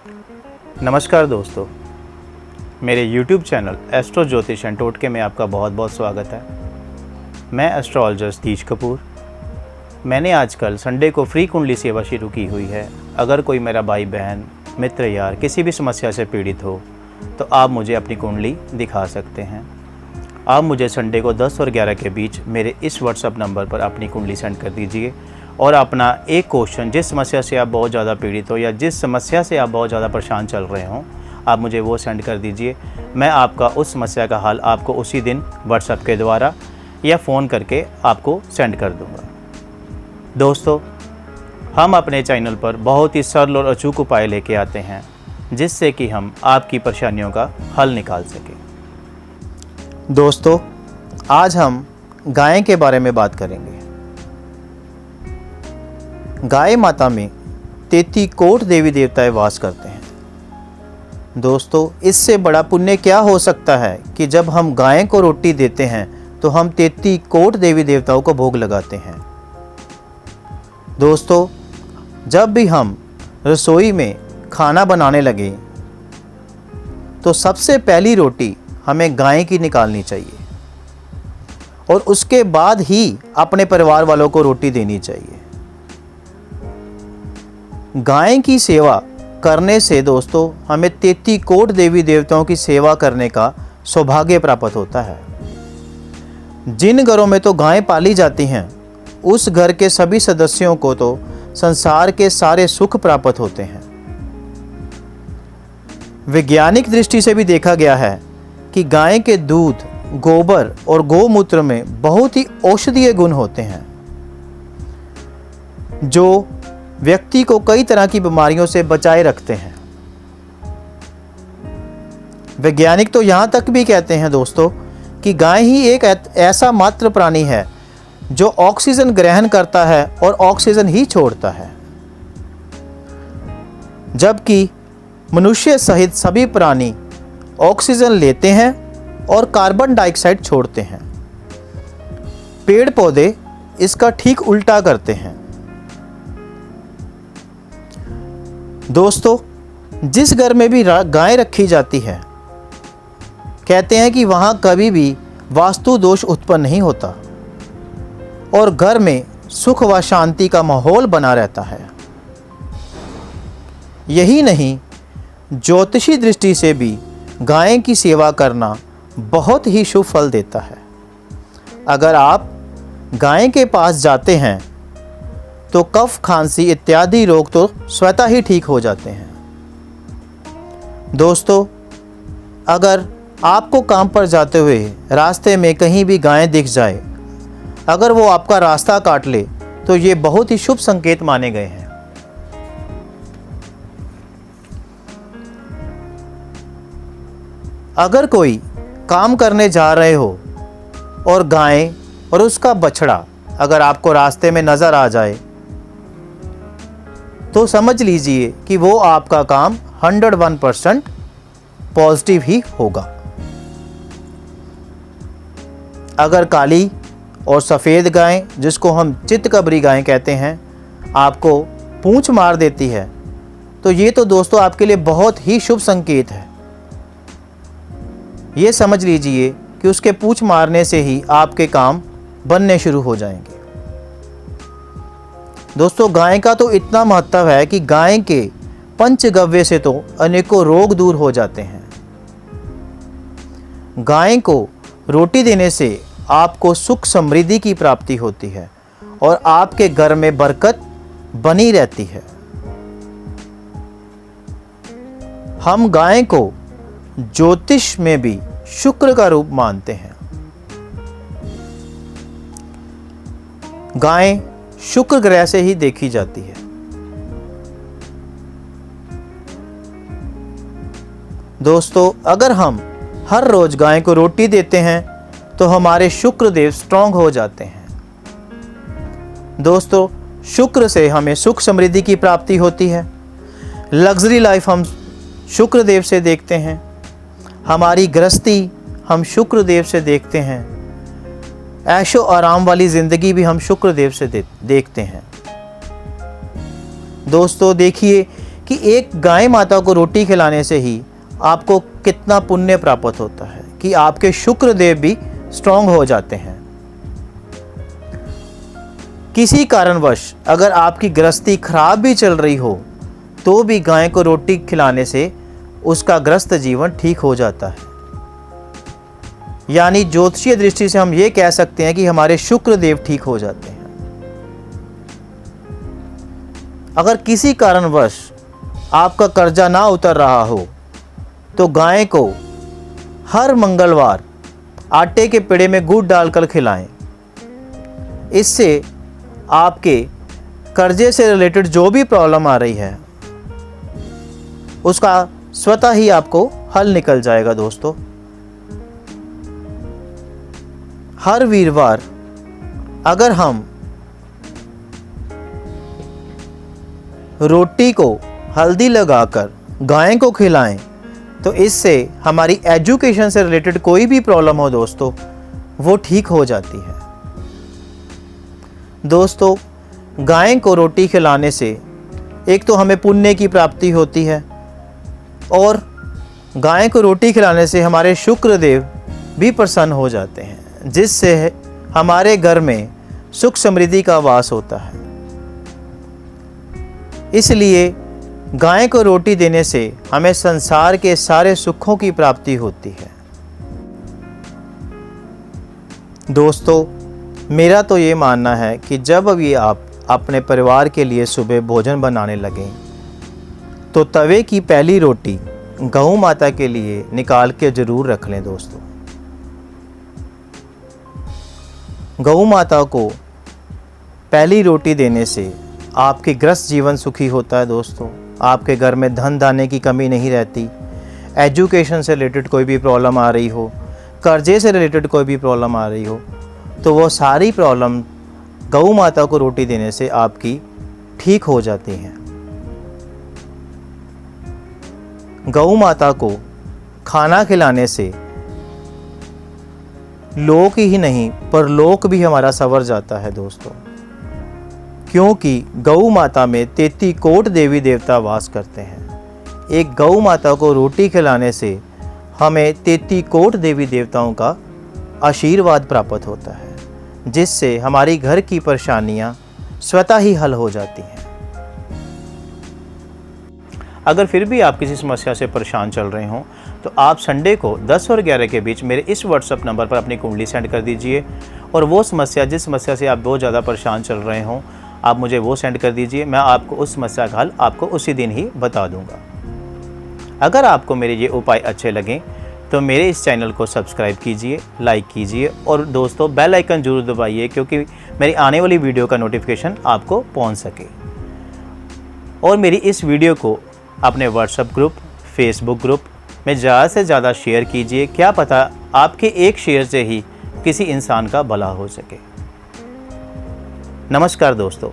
नमस्कार दोस्तों, मेरे YouTube चैनल एस्ट्रो ज्योतिष एंड टोटके में आपका बहुत बहुत स्वागत है। मैं एस्ट्रोलॉजर सतीश कपूर। मैंने आजकल संडे को फ्री कुंडली सेवा शुरू की हुई है। अगर कोई मेरा भाई बहन मित्र यार किसी भी समस्या से पीड़ित हो तो आप मुझे अपनी कुंडली दिखा सकते हैं। आप मुझे संडे को 10 और 11 के बीच मेरे इस व्हाट्सएप नंबर पर अपनी कुंडली सेंड कर दीजिए और अपना एक क्वेश्चन, जिस समस्या से आप बहुत ज़्यादा पीड़ित हो या जिस समस्या से आप बहुत ज़्यादा परेशान चल रहे हों, आप मुझे वो सेंड कर दीजिए। मैं आपका उस समस्या का हल आपको उसी दिन व्हाट्सएप के द्वारा या फ़ोन करके आपको सेंड कर दूंगा। दोस्तों, हम अपने चैनल पर बहुत ही सरल और अचूक उपाय लेके आते हैं जिससे कि हम आपकी परेशानियों का हल निकाल सकें। दोस्तों, आज हम गाय के बारे में बात करेंगे। गाय माता में 33 कोटि देवी देवताएं वास करते हैं। दोस्तों, इससे बड़ा पुण्य क्या हो सकता है कि जब हम गाय को रोटी देते हैं तो हम 33 कोटि देवी देवताओं को भोग लगाते हैं। दोस्तों, जब भी हम रसोई में खाना बनाने लगे तो सबसे पहली रोटी हमें गाय की निकालनी चाहिए और उसके बाद ही अपने परिवार वालों को रोटी देनी चाहिए। गाय की सेवा करने से दोस्तों हमें 33 कोटि देवी देवताओं की सेवा करने का सौभाग्य प्राप्त होता है। जिन घरों में तो गाय पाली जाती हैं उस घर के सभी सदस्यों को तो संसार के सारे सुख प्राप्त होते हैं। वैज्ञानिक दृष्टि से भी देखा गया है कि गाय के दूध, गोबर और गौमूत्र में बहुत ही औषधीय गुण होते हैं जो व्यक्ति को कई तरह की बीमारियों से बचाए रखते हैं। वैज्ञानिक तो यहाँ तक भी कहते हैं दोस्तों कि गाय ही एक ऐसा मात्र प्राणी है जो ऑक्सीजन ग्रहण करता है और ऑक्सीजन ही छोड़ता है, जबकि मनुष्य सहित सभी प्राणी ऑक्सीजन लेते हैं और कार्बन डाइऑक्साइड छोड़ते हैं। पेड़ पौधे इसका ठीक उल्टा करते हैं। दोस्तों, जिस घर में भी गाय रखी जाती है कहते हैं कि वहाँ कभी भी वास्तु दोष उत्पन्न नहीं होता और घर में सुख व शांति का माहौल बना रहता है। यही नहीं, ज्योतिषी दृष्टि से भी गाय की सेवा करना बहुत ही शुभ फल देता है। अगर आप गाय के पास जाते हैं तो कफ, खांसी इत्यादि रोग तो स्वतः ही ठीक हो जाते हैं। दोस्तों, अगर आपको काम पर जाते हुए रास्ते में कहीं भी गाय दिख जाए, अगर वो आपका रास्ता काट ले तो ये बहुत ही शुभ संकेत माने गए हैं। अगर कोई काम करने जा रहे हो और गाय और उसका बछड़ा अगर आपको रास्ते में नजर आ जाए तो समझ लीजिए कि वो आपका काम 101% पॉजिटिव ही होगा। अगर काली और सफ़ेद गाय, जिसको हम चितकबरी गाय कहते हैं, आपको पूंछ मार देती है तो ये तो दोस्तों आपके लिए बहुत ही शुभ संकेत है। ये समझ लीजिए कि उसके पूंछ मारने से ही आपके काम बनने शुरू हो जाएंगे। दोस्तों, गाय का तो इतना महत्व है कि गाय के पंचगव्य से तो अनेकों रोग दूर हो जाते हैं। गाय को रोटी देने से आपको सुख समृद्धि की प्राप्ति होती है और आपके घर में बरकत बनी रहती है। हम गाय को ज्योतिष में भी शुक्र का रूप मानते हैं। गाय शुक्र ग्रह से ही देखी जाती है। दोस्तों, अगर हम हर रोज गाय को रोटी देते हैं तो हमारे शुक्र देव स्ट्रांग हो जाते हैं। दोस्तों, शुक्र से हमें सुख समृद्धि की प्राप्ति होती है। लग्जरी लाइफ हम शुक्र देव से देखते हैं। हमारी गृहस्थी हम शुक्र देव से देखते हैं। ऐशो आराम वाली ज़िंदगी भी हम शुक्र देव से देखते हैं। दोस्तों, देखिए कि एक गाय माता को रोटी खिलाने से ही आपको कितना पुण्य प्राप्त होता है कि आपके शुक्र देव भी स्ट्रांग हो जाते हैं। किसी कारणवश अगर आपकी गृहस्थी खराब भी चल रही हो तो भी गाय को रोटी खिलाने से उसका ग्रस्त जीवन ठीक हो जाता है। यानी ज्योतिषीय दृष्टि से हम ये कह सकते हैं कि हमारे शुक्र देव ठीक हो जाते हैं। अगर किसी कारणवश आपका कर्जा ना उतर रहा हो तो गाय को हर मंगलवार आटे के पेड़े में गुड़ डालकर खिलाएं। इससे आपके कर्जे से रिलेटेड जो भी प्रॉब्लम आ रही है उसका स्वतः ही आपको हल निकल जाएगा। दोस्तों, हर वीरवार अगर हम रोटी को हल्दी लगाकर गाय को खिलाएं तो इससे हमारी एजुकेशन से रिलेटेड कोई भी प्रॉब्लम हो दोस्तों वो ठीक हो जाती है। दोस्तों, गाय को रोटी खिलाने से एक तो हमें पुण्य की प्राप्ति होती है और गाय को रोटी खिलाने से हमारे शुक्र देव भी प्रसन्न हो जाते हैं, जिससे हमारे घर में सुख समृद्धि का वास होता है। इसलिए गाय को रोटी देने से हमें संसार के सारे सुखों की प्राप्ति होती है। दोस्तों, मेरा तो ये मानना है कि जब भी आप अपने परिवार के लिए सुबह भोजन बनाने लगें तो तवे की पहली रोटी गौ माता के लिए निकाल के जरूर रख लें। दोस्तों, गौ माता को पहली रोटी देने से आपके गृहस्थ जीवन सुखी होता है। दोस्तों, आपके घर में धन धान्य की कमी नहीं रहती। एजुकेशन से रिलेटेड कोई भी प्रॉब्लम आ रही हो, कर्जे से रिलेटेड कोई भी प्रॉब्लम आ रही हो तो वो सारी प्रॉब्लम गौ माता को रोटी देने से आपकी ठीक हो जाती हैं। गौ माता को खाना खिलाने से लोक ही नहीं पर लोक भी हमारा संवर जाता है। दोस्तों, क्योंकि गौ माता में 33 कोट देवी देवता वास करते हैं। एक गौ माता को रोटी खिलाने से हमें 33 कोट देवी देवताओं का आशीर्वाद प्राप्त होता है, जिससे हमारी घर की परेशानियां स्वतः ही हल हो जाती हैं। अगर फिर भी आप किसी समस्या से परेशान चल रहे हों तो आप संडे को 10 और 11 के बीच मेरे इस व्हाट्सएप नंबर पर अपनी कुंडली सेंड कर दीजिए और वो समस्या जिस समस्या से आप बहुत ज़्यादा परेशान चल रहे हों आप मुझे वो सेंड कर दीजिए। मैं आपको उस समस्या का हल आपको उसी दिन ही बता दूंगा। अगर आपको मेरे ये उपाय अच्छे लगें तो मेरे इस चैनल को सब्सक्राइब कीजिए, लाइक कीजिए और दोस्तों बेल आइकन जरूर दबाइए क्योंकि मेरी आने वाली वीडियो का नोटिफिकेशन आपको पहुंच सके। और मेरी इस वीडियो को अपने व्हाट्सएप ग्रुप, फेसबुक ग्रुप में ज़्यादा से ज़्यादा शेयर कीजिए। क्या पता आपके एक शेयर से ही किसी इंसान का भला हो सके। नमस्कार दोस्तों।